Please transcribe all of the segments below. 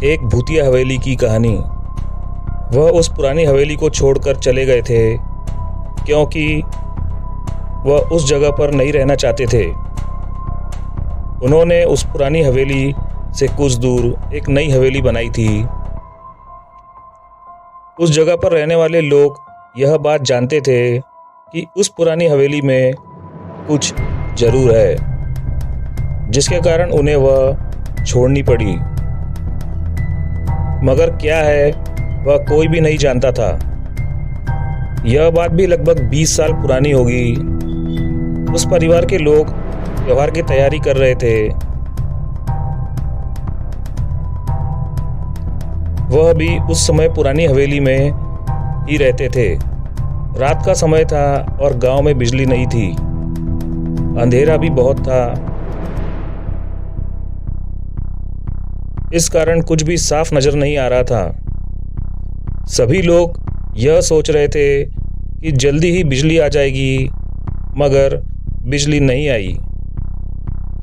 एक भूतिया हवेली की कहानी। वह उस पुरानी हवेली को छोड़कर चले गए थे क्योंकि वह उस जगह पर नहीं रहना चाहते थे। उन्होंने उस पुरानी हवेली से कुछ दूर एक नई हवेली बनाई थी। उस जगह पर रहने वाले लोग यह बात जानते थे कि उस पुरानी हवेली में कुछ जरूर है, जिसके कारण उन्हें वह छोड़नी पड़ी। मगर क्या है वह कोई भी नहीं जानता था। यह बात भी लगभग 20 साल पुरानी होगी। उस परिवार के लोग त्योहार की तैयारी कर रहे थे। वह भी उस समय पुरानी हवेली में ही रहते थे। रात का समय था और गांव में बिजली नहीं थी। अंधेरा भी बहुत था। इस कारण कुछ भी साफ नजर नहीं आ रहा था। सभी लोग यह सोच रहे थे कि जल्दी ही बिजली आ जाएगी, मगर बिजली नहीं आई।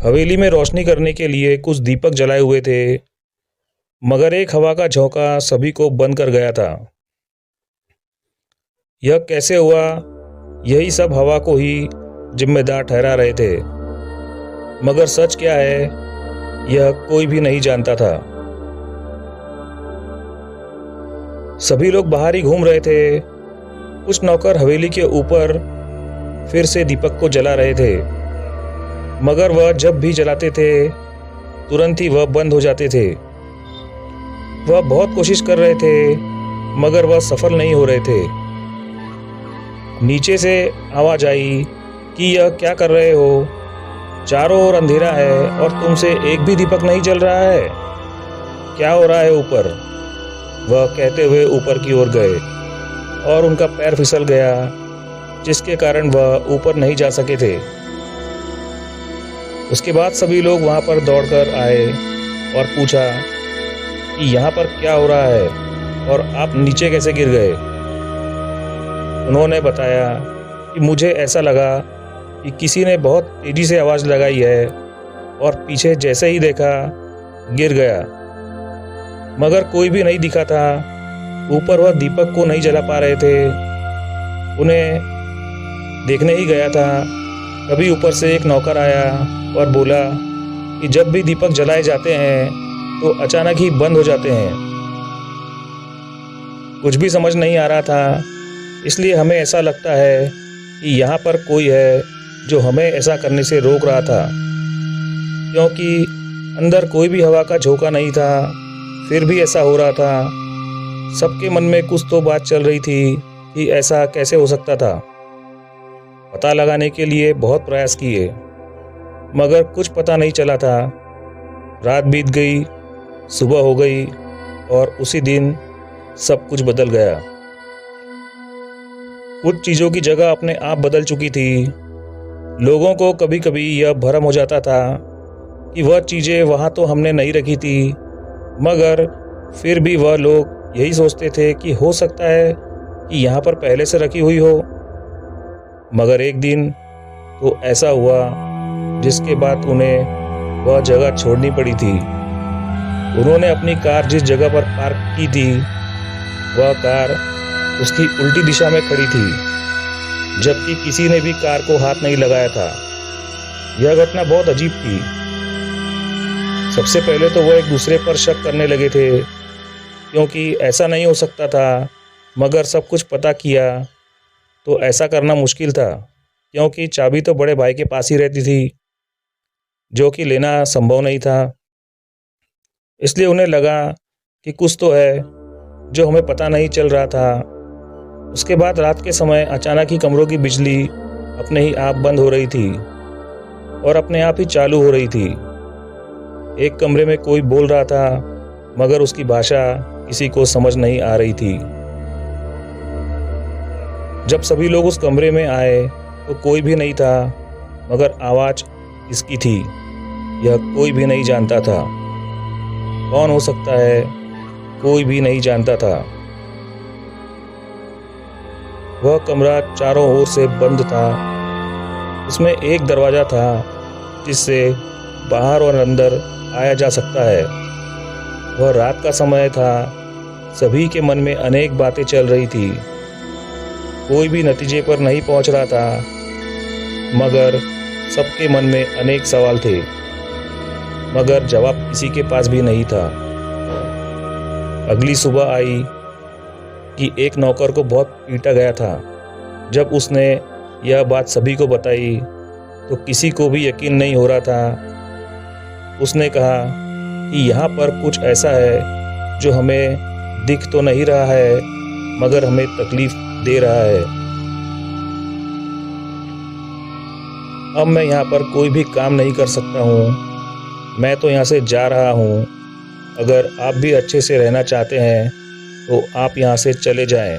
हवेली में रोशनी करने के लिए कुछ दीपक जलाए हुए थे, मगर एक हवा का झोंका सभी को बंद कर गया था। यह कैसे हुआ, यही सब हवा को ही जिम्मेदार ठहरा रहे थे। मगर सच क्या है यह कोई भी नहीं जानता था। सभी लोग बाहर ही घूम रहे थे। कुछ नौकर हवेली के ऊपर फिर से दीपक को जला रहे थे, मगर वह जब भी जलाते थे तुरंत ही वह बंद हो जाते थे। वह बहुत कोशिश कर रहे थे, मगर वह सफल नहीं हो रहे थे। नीचे से आवाज आई कि यह क्या कर रहे हो? चारों ओर अंधेरा है और तुमसे एक भी दीपक नहीं जल रहा है। क्या हो रहा है ऊपर? वह कहते हुए ऊपर की ओर गए और उनका पैर फिसल गया, जिसके कारण वह ऊपर नहीं जा सके थे। उसके बाद सभी लोग वहां पर दौड़कर आए और पूछा कि यहाँ पर क्या हो रहा है और आप नीचे कैसे गिर गए। उन्होंने बताया कि मुझे ऐसा लगा कि किसी ने बहुत तेजी से आवाज़ लगाई है और पीछे जैसे ही देखा गिर गया, मगर कोई भी नहीं दिखा था। ऊपर वह दीपक को नहीं जला पा रहे थे। उन्हें देखने ही गया था, तभी ऊपर से एक नौकर आया और बोला कि जब भी दीपक जलाए जाते हैं तो अचानक ही बंद हो जाते हैं। कुछ भी समझ नहीं आ रहा था, इसलिए हमें ऐसा लगता है कि यहाँ पर कोई है जो हमें ऐसा करने से रोक रहा था। क्योंकि अंदर कोई भी हवा का झोंका नहीं था, फिर भी ऐसा हो रहा था। सबके मन में कुछ तो बात चल रही थी कि ऐसा कैसे हो सकता था। पता लगाने के लिए बहुत प्रयास किए, मगर कुछ पता नहीं चला था। रात बीत गई, सुबह हो गई और उसी दिन सब कुछ बदल गया। कुछ चीज़ों की जगह अपने आप बदल चुकी थी। लोगों को कभी कभी यह भ्रम हो जाता था कि वह चीज़ें वहाँ तो हमने नहीं रखी थी, मगर फिर भी वह लोग यही सोचते थे कि हो सकता है कि यहाँ पर पहले से रखी हुई हो। मगर एक दिन तो ऐसा हुआ जिसके बाद उन्हें वह जगह छोड़नी पड़ी थी। उन्होंने अपनी कार जिस जगह पर पार्क की थी, वह कार उसकी उल्टी दिशा में खड़ी थी, जबकि किसी ने भी कार को हाथ नहीं लगाया था। यह घटना बहुत अजीब थी। सबसे पहले तो वह एक दूसरे पर शक करने लगे थे, क्योंकि ऐसा नहीं हो सकता था। मगर सब कुछ पता किया तो ऐसा करना मुश्किल था, क्योंकि चाबी तो बड़े भाई के पास ही रहती थी, जो कि लेना संभव नहीं था। इसलिए उन्हें लगा कि कुछ तो है जो हमें पता नहीं चल रहा था। उसके बाद रात के समय अचानक ही कमरों की बिजली अपने ही आप बंद हो रही थी और अपने आप ही चालू हो रही थी। एक कमरे में कोई बोल रहा था, मगर उसकी भाषा किसी को समझ नहीं आ रही थी। जब सभी लोग उस कमरे में आए तो कोई भी नहीं था, मगर आवाज़ किसकी थी यह कोई भी नहीं जानता था। कौन हो सकता है, कोई भी नहीं जानता था। वह कमरा चारों ओर से बंद था। उसमें एक दरवाज़ा था जिससे बाहर और अंदर आया जा सकता है। वह रात का समय था। सभी के मन में अनेक बातें चल रही थी। कोई भी नतीजे पर नहीं पहुंच रहा था, मगर सबके मन में अनेक सवाल थे, मगर जवाब किसी के पास भी नहीं था। अगली सुबह आई कि एक नौकर को बहुत पीटा गया था। जब उसने यह बात सभी को बताई तो किसी को भी यकीन नहीं हो रहा था। उसने कहा कि यहाँ पर कुछ ऐसा है जो हमें दिख तो नहीं रहा है, मगर हमें तकलीफ दे रहा है। अब मैं यहाँ पर कोई भी काम नहीं कर सकता हूँ। मैं तो यहाँ से जा रहा हूँ। अगर आप भी अच्छे से रहना चाहते हैं तो आप यहाँ से चले जाएं।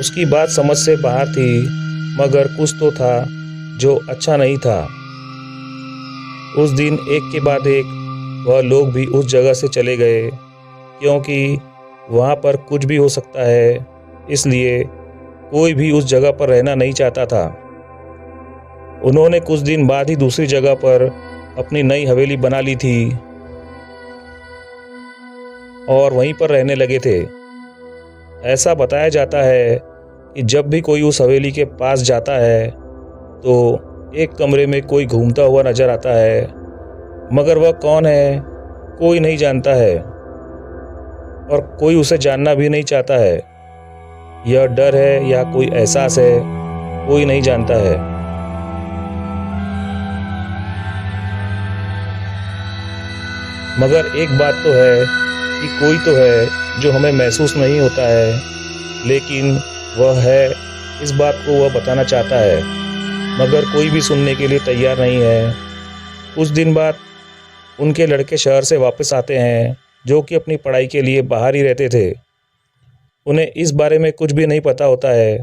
उसकी बात समझ से बाहर थी, मगर कुछ तो था जो अच्छा नहीं था। उस दिन एक के बाद एक वह लोग भी उस जगह से चले गए, क्योंकि वहाँ पर कुछ भी हो सकता है, इसलिए कोई भी उस जगह पर रहना नहीं चाहता था। उन्होंने कुछ दिन बाद ही दूसरी जगह पर अपनी नई हवेली बना ली थी और वहीं पर रहने लगे थे। ऐसा बताया जाता है कि जब भी कोई उस हवेली के पास जाता है तो एक कमरे में कोई घूमता हुआ नजर आता है, मगर वह कौन है कोई नहीं जानता है और कोई उसे जानना भी नहीं चाहता है। यह डर है या कोई एहसास है, कोई नहीं जानता है। मगर एक बात तो है कि कोई तो है जो हमें महसूस नहीं होता है, लेकिन वह है, इस बात को वह बताना चाहता है, मगर कोई भी सुनने के लिए तैयार नहीं है। कुछ दिन बाद उनके लड़के शहर से वापस आते हैं, जो कि अपनी पढ़ाई के लिए बाहर ही रहते थे। उन्हें इस बारे में कुछ भी नहीं पता होता है।